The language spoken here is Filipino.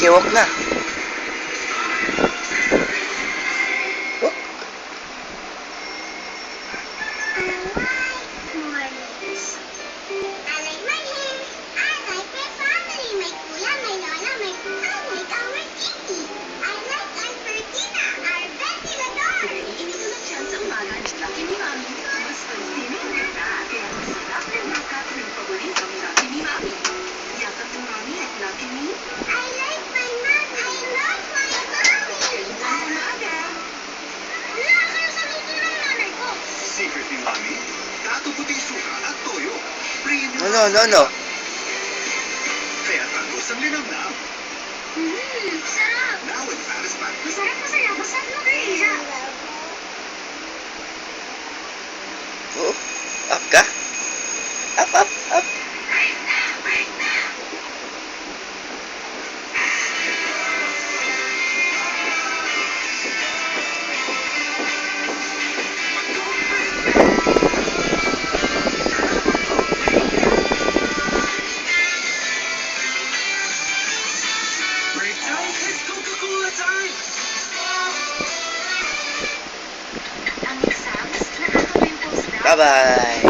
Nakikiwak na. Oh. Secret ni Mami, dato puting suka at toyo. Premium Ano? kaya tagos ang linamnam. Sarap! Now with Paris Pack. Masarap masarap mo kayo. Oh. Up ka? Up. Break time, it's Coca-Cola time! Ang exams, nakaka-pimples daw. Bye-bye.